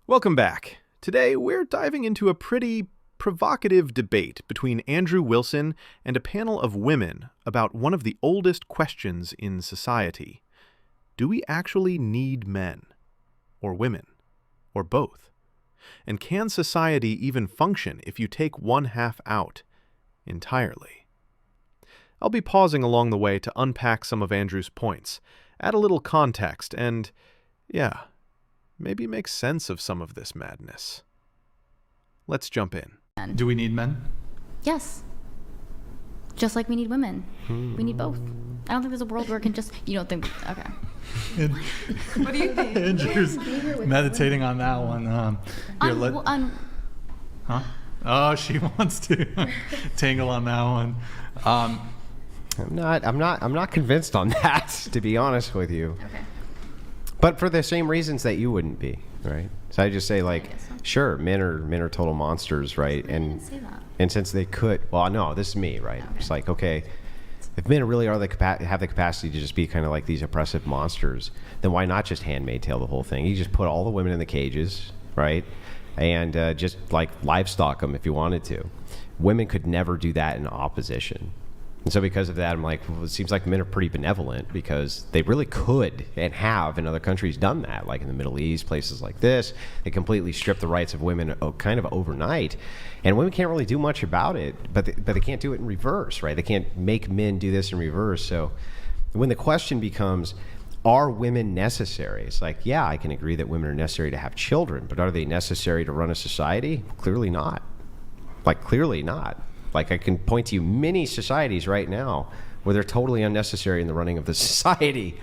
Welcome back. Today, we're diving into a pretty provocative debate between Andrew Wilson and a panel of women about one of the oldest questions in society. Do we actually need men? Or women? Or both? And can society even function if you take one half out entirely? I'll be pausing along the way to unpack some of Andrew's points, add a little context, and, maybe make sense of some of this madness. Let's jump in. Do we need men? Yes. Just like we need women. We need both. I don't think there's a world where it can just... You don't think... Okay. What do you think? Andrew's meditating on that one. Huh? Oh, she wants to tangle on that one. I'm not convinced on that, to be honest with you. Okay. But for the same reasons that you wouldn't be, right? So I just say, like, sure, men are total monsters, right? I didn't say that. And since they could, well, no, this is me, right? Okay. It's like, okay, if men really have the capacity to just be kind of like these oppressive monsters, then why not just handmaid tale the whole thing? You just put all the women in the cages, right? And just like livestock them if you wanted to. Women could never do that in opposition. And so because of that, I'm like, well, it seems like men are pretty benevolent because they really could and have in other countries done that, like in the Middle East, places like this. They completely strip the rights of women kind of overnight. And women can't really do much about it, but they can't do it in reverse, right? They can't make men do this in reverse. So when the question becomes, are women necessary? It's like, yeah, I can agree that women are necessary to have children, but are they necessary to run a society? Clearly not. Like, clearly not. Like, I can point to you many societies right now where they're totally unnecessary in the running of the society.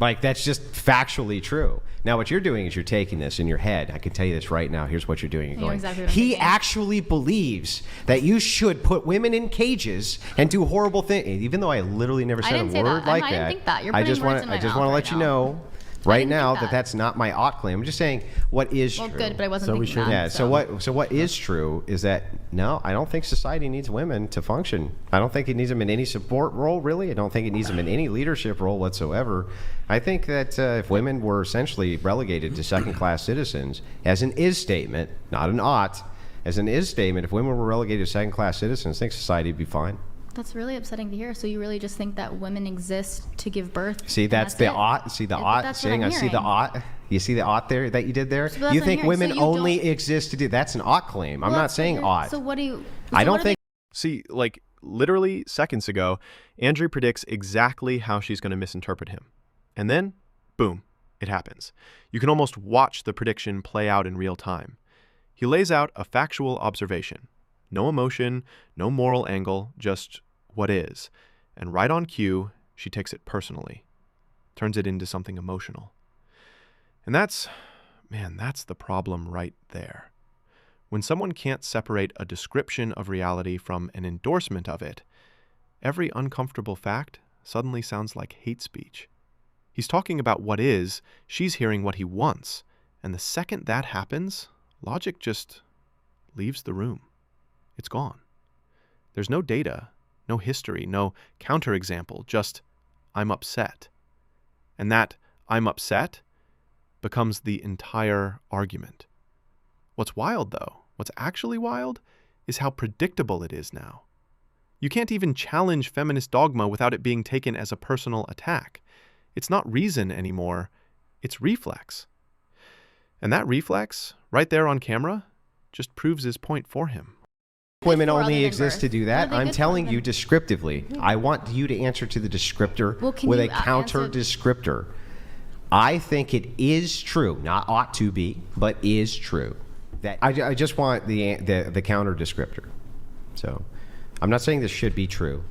Like, that's just factually true. Now, what you're doing is you're taking this in your head. I can tell you this right now. Here's what you're doing. You're going, exactly what I'm he thinking. actually believes that you should put women in cages and do horrible things. Even though I literally never said a word like that. I didn't think that. You're I putting just words want in my to mouth let you know right now that that's not my ought claim. I'm just saying what is true. Well, good, but I wasn't thinking that. Yeah, so what is true is that, no, I don't think society needs women to function. I don't think it needs them in any support role, really. I don't think it needs them in any leadership role whatsoever. I think that if women were essentially relegated to second-class citizens, as an is statement, not an ought, as an is statement, if women were relegated to second-class citizens, I think society would be fine. That's really upsetting to hear. So you really just think that women exist to give birth? See, that's the ought. See the ought saying, I see the ought. You see the ought there that you did there? So you think women only exist to do that's an ought claim. I'm not saying ought. So what do you... I don't think... See, like, literally seconds ago, Andrew predicts exactly how she's going to misinterpret him. And then, boom, it happens. You can almost watch the prediction play out in real time. He lays out a factual observation. No emotion, no moral angle, just what is. And right on cue, she takes it personally, turns it into something emotional. And that's the problem right there. When someone can't separate a description of reality from an endorsement of it, every uncomfortable fact suddenly sounds like hate speech. He's talking about what is, she's hearing what he wants, and the second that happens, logic just leaves the room. It's gone. There's no data, no history, no counterexample, just I'm upset. And that I'm upset becomes the entire argument. What's wild, though, what's actually wild, is how predictable it is now. You can't even challenge feminist dogma without it being taken as a personal attack. It's not reason anymore, it's reflex. And that reflex, right there on camera, just proves his point for him. Women only exist to do that. I'm telling you descriptively. I want you to answer to the descriptor with a counter descriptor. I think it is true, not ought to be, but is true. That I just want the counter descriptor. So I'm not saying this should be true.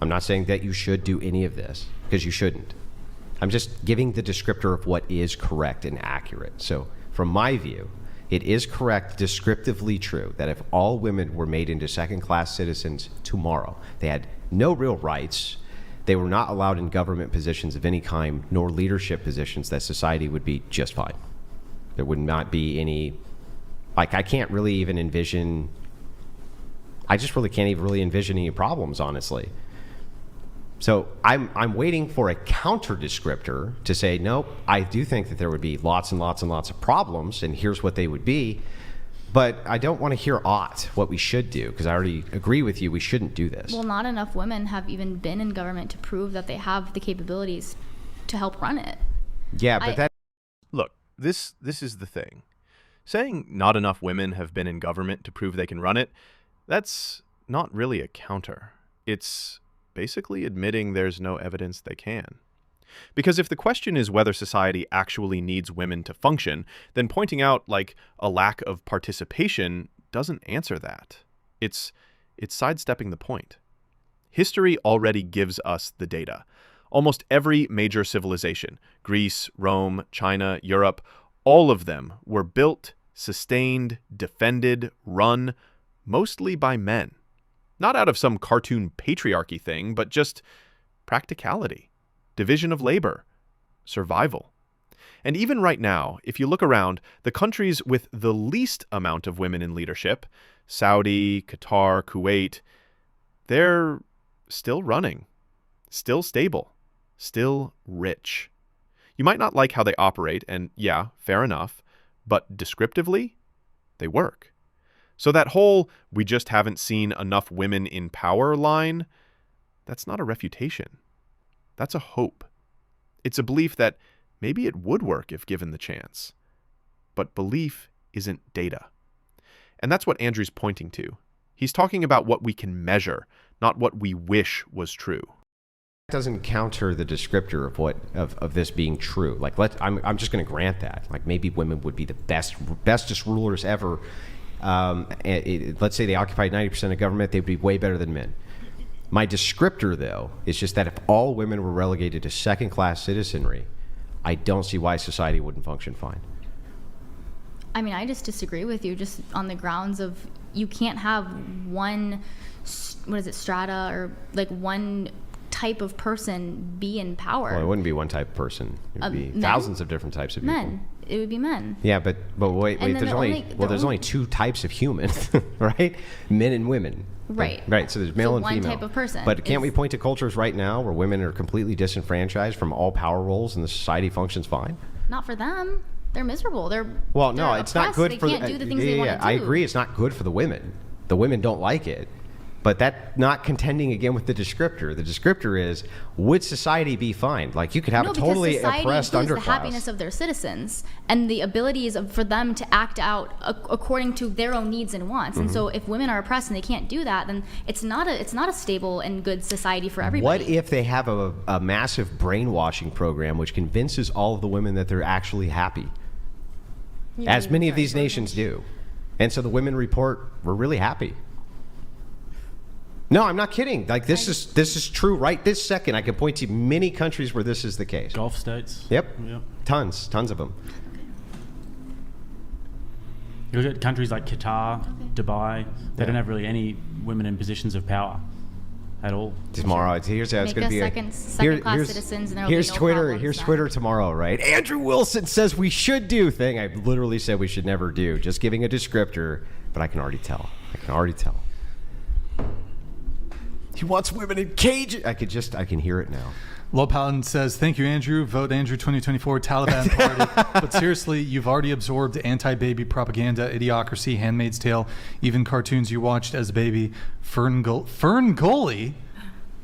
I'm not saying that you should do any of this, because you shouldn't. I'm just giving the descriptor of what is correct and accurate. So from my view, it is correct, descriptively true, that if all women were made into second-class citizens tomorrow, they had no real rights, they were not allowed in government positions of any kind, nor leadership positions, that society would be just fine. There would not be any, like, I can't really even envision, I just really can't even really envision any problems, honestly. So I'm waiting for a counter descriptor to say, nope, I do think that there would be lots and lots and lots of problems, and here's what they would be. But I don't want to hear what we should do, because I already agree with you, we shouldn't do this. Well, not enough women have even been in government to prove that they have the capabilities to help run it. Yeah, but Look, this is the thing. Saying not enough women have been in government to prove they can run it, that's not really a counter. It's basically admitting there's no evidence they can. Because if the question is whether society actually needs women to function, then pointing out, like, a lack of participation doesn't answer that. It's sidestepping the point. History already gives us the data. Almost every major civilization, Greece, Rome, China, Europe, all of them were built, sustained, defended, run, mostly by men. Not out of some cartoon patriarchy thing, but just practicality, division of labor, survival. And even right now, if you look around, the countries with the least amount of women in leadership, Saudi, Qatar, Kuwait, they're still running, still stable, still rich. You might not like how they operate, and yeah, fair enough, but descriptively, they work. So that whole "we just haven't seen enough women in power" line, that's not a refutation. That's a hope. It's a belief that maybe it would work if given the chance. But belief isn't data. And that's what Andrew's pointing to. He's talking about what we can measure, not what we wish was true. Doesn't counter the descriptor of this being true. Like, I'm just going to grant that. Like, maybe women would be the bestest rulers ever. Let's say they occupied 90% of government, they'd be way better than men. My descriptor, though, is just that if all women were relegated to second-class citizenry, I don't see why society wouldn't function fine. I mean, I just disagree with you, just on the grounds of you can't have one, strata, or like one type of person be in power. Well, it wouldn't be one type of person. It would be thousands of different types of people. Men. It would be men. Yeah, but wait. There's only two types of humans, right? Men and women. Right. Right. So there's male and female. One type of person. But can't we point to cultures right now where women are completely disenfranchised from all power roles and the society functions fine? Not for them. They're miserable. They're it's not good they for can't do the things they want to do. I agree. It's not good for the women. The women don't like it. But that's not contending again with the descriptor. The descriptor is, would society be fine? Like, you could have a totally oppressed underclass. The happiness of their citizens and the abilities for them to act out according to their own needs and wants. Mm-hmm. And so if women are oppressed and they can't do that, then it's not a stable and good society for everybody. What if they have a massive brainwashing program which convinces all of the women that they're actually happy? As many of these nations do. And so the women report, we're really happy. No, I'm not kidding. Like, this is true right this second. I can point to many countries where this is the case. Gulf states. Yep. Tons of them. You look at countries like Qatar, Dubai. They don't have really any women in positions of power at all. Tomorrow, here's how it's going to be. Second-class citizens, and here's Twitter. Here's Twitter tomorrow, right? Andrew Wilson says we should do thing. I literally said we should never do. Just giving a descriptor, but I can already tell. He wants women in cages. I can hear it now. Lopalin says, thank you, Andrew. Vote Andrew 2024 Taliban party. But seriously, you've already absorbed anti-baby propaganda, Idiocracy, Handmaid's Tale, even cartoons you watched as a baby. Fern Gully,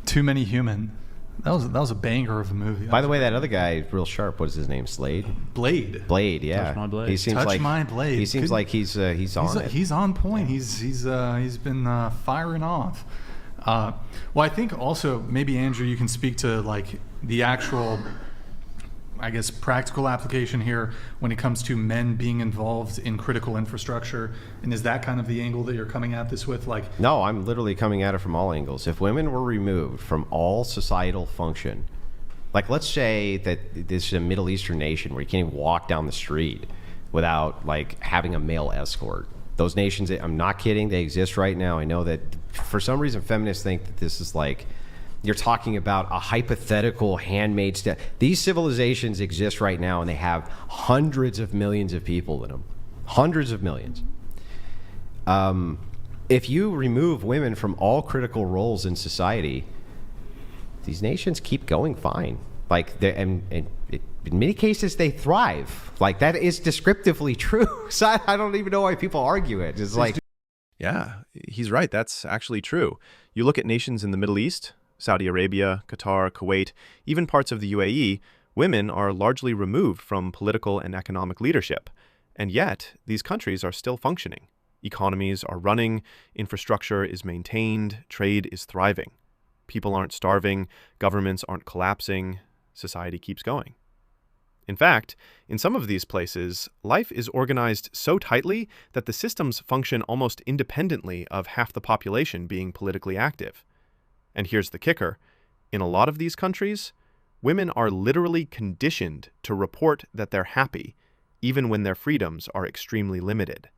Too Many Human. That was a banger of a movie. By the way, that other guy, real sharp. What's his name? Slade. Blade. Yeah. Touch My Blade. He seems Touch My Blade. He seems like he's on it. He's on point. He's been firing off. Well, I think also maybe, Andrew, you can speak to like the actual, I guess, practical application here when it comes to men being involved in critical infrastructure. And is that kind of the angle that you're coming at this with? Like, no, I'm literally coming at it from all angles. If women were removed from all societal function, like let's say that this is a Middle Eastern nation where you can't even walk down the street without like having a male escort. Those nations, I'm not kidding, they exist right now. I know that for some reason feminists think that this is like, you're talking about a hypothetical handmaid's tale. These civilizations exist right now and they have hundreds of millions of people in them. Hundreds of millions. If you remove women from all critical roles in society, these nations keep going fine. Like, and in many cases, they thrive. Like, that is descriptively true. So I don't even know why people argue it. It's like, Yeah, he's right. That's actually true. You look at nations in the Middle East, Saudi Arabia, Qatar, Kuwait, even parts of the UAE, women are largely removed from political and economic leadership. And yet, these countries are still functioning. Economies are running, infrastructure is maintained, trade is thriving. People aren't starving, governments aren't collapsing, society keeps going. In fact, in some of these places, life is organized so tightly that the systems function almost independently of half the population being politically active. And here's the kicker. In a lot of these countries, women are literally conditioned to report that they're happy, even when their freedoms are extremely limited.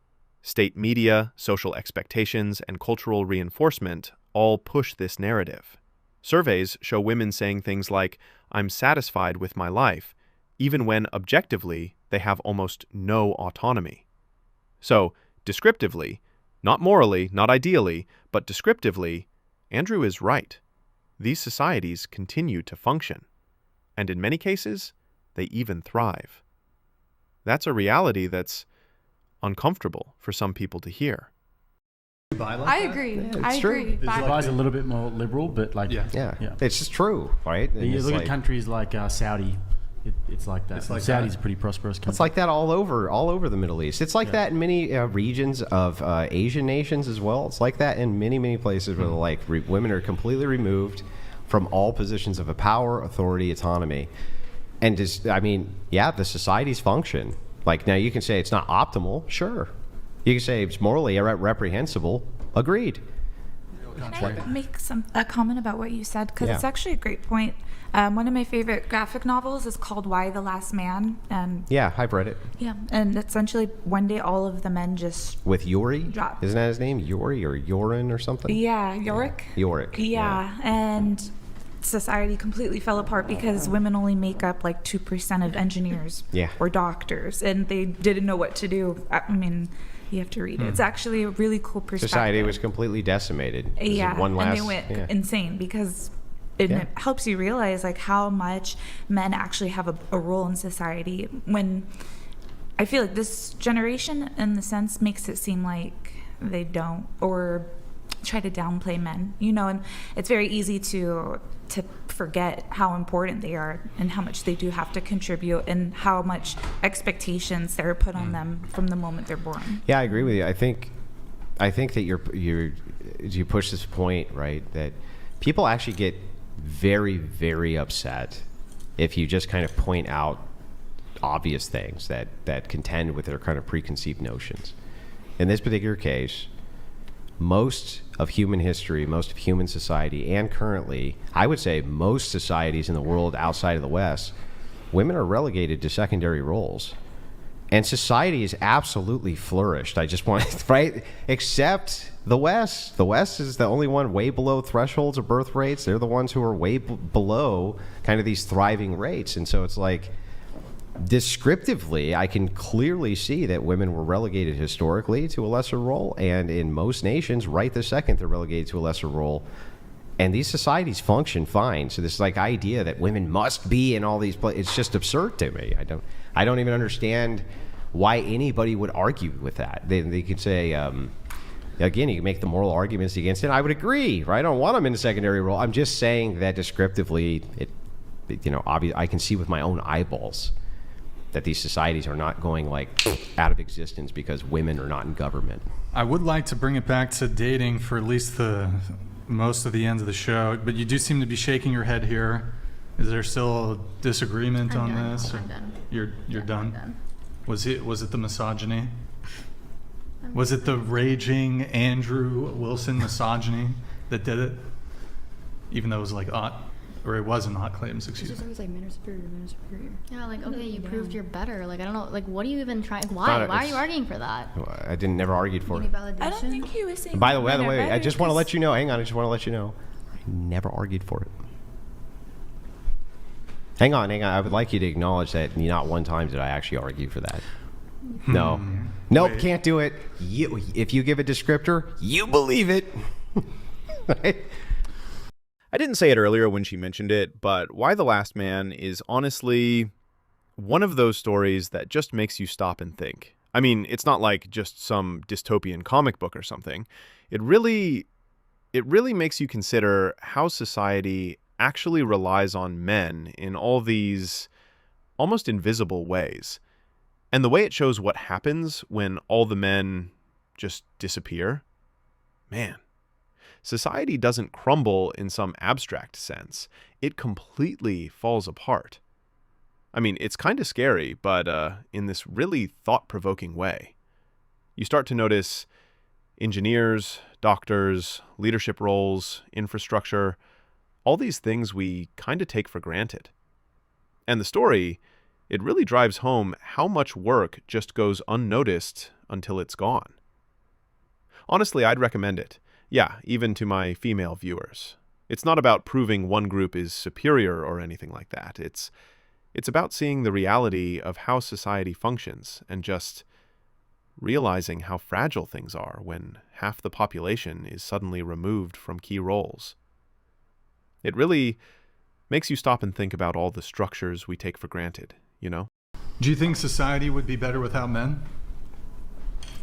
State media, social expectations, and cultural reinforcement all push this narrative. Surveys show women saying things like, "I'm satisfied with my life," even when objectively they have almost no autonomy. So, descriptively, not morally, not ideally, but descriptively, Andrew is right. These societies continue to function. And in many cases, they even thrive. That's a reality that's uncomfortable for some people to hear. I agree. Yeah, I it's true. agree. Dubai's a little bit more liberal, but like Yeah. it's just true, right? And you it's look like, at countries like Saudi, it's like that. It's like Saudi's that. a pretty prosperous country. it's like that all over the Middle East. It's like that in many regions of Asian nations as well. It's like that in many places where like women are completely removed from all positions of power, authority, autonomy. And just, I mean, yeah, the societies function. Like, now you can say it's not optimal, sure. You can say it's morally reprehensible, agreed. Can I make a comment about what you said? Because Yeah. it's actually a great point. One of my favorite graphic novels is called Why the Last Man. And Yeah, I've read it. yeah, and essentially one day all of the men just, With Yori? Drop. Isn't that his name? Yori or Yorin or something? yeah, Yorick. Yorick. Yeah, and society completely fell apart because women only make up like 2% of engineers Yeah. or doctors, and they didn't know what to do. I mean, you have to read it. It's actually a really cool perspective. Society was completely decimated. It was Yeah, one last, and they went yeah. insane because it helps you realize like how much men actually have a role in society. When I feel like this generation, in the sense, makes it seem like they don't, or try to downplay men, you know, and it's very easy to forget how important they are and how much they do have to contribute and how much expectations that are put on them from the moment they're born. Yeah, I agree with you. I think that you push this point, right, that people actually get very, very upset if you just kind of point out obvious things that contend with their kind of preconceived notions. In this particular case, most of human history, most of human society, and currently, I would say most societies in the world outside of the West, women are relegated to secondary roles. And society has absolutely flourished. I just want, right? Except the West. The West is the only one way below thresholds of birth rates. They're the ones who are way below kind of these thriving rates. And so it's like, descriptively, I can clearly see that women were relegated historically to a lesser role, and in most nations, right this second, they're relegated to a lesser role. And these societies function fine. So this like idea that women must be in all these places, it's just absurd to me. I don't even understand why anybody would argue with that. They could say, again, you can make the moral arguments against it. I would agree, right? I don't want them in a secondary role. I'm just saying that descriptively, I can see with my own eyeballs that these societies are not going like out of existence because women are not in government. I would like to bring it back to dating for at least the most of the end of the show, but you do seem to be shaking your head here. Is there still a disagreement I'm on done. this? I'm done. You're Yeah, done? I'm done. Was it the misogyny? Was it the raging Andrew Wilson misogyny that did it? Even though it was like or it was an claims, excuse me. always like men are superior, men are superior. Yeah, like, okay, you Yeah. proved you're better. Like, I don't know, like, what are you even trying? Not Why? a- Why are you arguing for that? I never argued for Any it. validation? I don't think he was saying. By the men are way, I better, just want to because- let you know, hang on, I just want to let you know, I never argued for it. Hang on, I would like you to acknowledge that not one time did I actually argue for that. No. Nope, Wait. can't do it. If you give a descriptor, you believe it. Right? I didn't say it earlier when she mentioned it, but Why the Last Man is honestly one of those stories that just makes you stop and think. I mean, it's not like just some dystopian comic book or something. It really makes you consider how society actually relies on men in all these almost invisible ways. And the way it shows what happens when all the men just disappear, man, society doesn't crumble in some abstract sense. It completely falls apart. I mean, it's kind of scary, but in this really thought-provoking way. You start to notice engineers, doctors, leadership roles, infrastructure, all these things we kind of take for granted. And the story, it really drives home how much work just goes unnoticed until it's gone. Honestly, I'd recommend it. Yeah, even to my female viewers. It's not about proving one group is superior or anything like that. It's about seeing the reality of how society functions and just realizing how fragile things are when half the population is suddenly removed from key roles. It really makes you stop and think about all the structures we take for granted, you know? Do you think society would be better without men?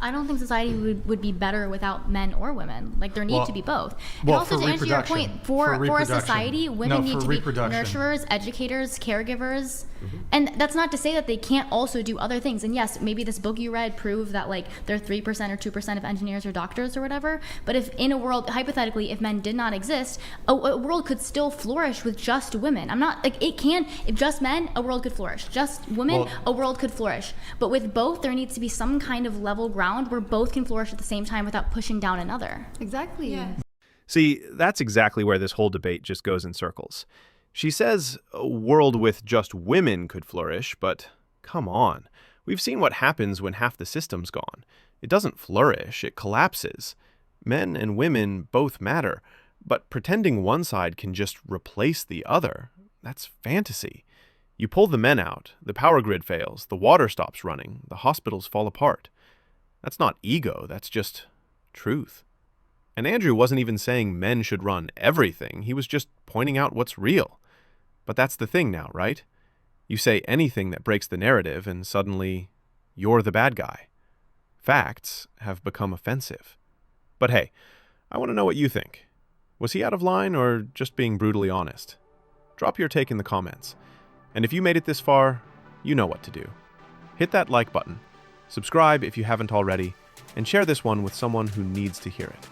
I don't think society would be better without men or women. Like, there need to be both. And well, also, for to answer your reproduction. point, for a reproduction. society, women need to be reproduction. nurturers, educators, caregivers. And that's not to say that they can't also do other things. And yes, maybe this book you read proved that, like, they're 3% or 2% of engineers or doctors or whatever. But if in a world, hypothetically, if men did not exist, a world could still flourish with just women. I'm not, like, it can, if just men, a world could flourish. Just women, a world could flourish. But with both, there needs to be some kind of level ground where both can flourish at the same time without pushing down another. Exactly. Yeah. See, that's exactly where this whole debate just goes in circles. She says a world with just women could flourish, but come on. We've seen what happens when half the system's gone. It doesn't flourish, it collapses. Men and women both matter, but pretending one side can just replace the other, that's fantasy. You pull the men out, the power grid fails, the water stops running, the hospitals fall apart. That's not ego, that's just truth. And Andrew wasn't even saying men should run everything, he was just pointing out what's real. But that's the thing now, right? You say anything that breaks the narrative and suddenly you're the bad guy. Facts have become offensive. But hey, I want to know what you think. Was he out of line or just being brutally honest? Drop your take in the comments. And if you made it this far, you know what to do. Hit that like button. Subscribe if you haven't already, and share this one with someone who needs to hear it.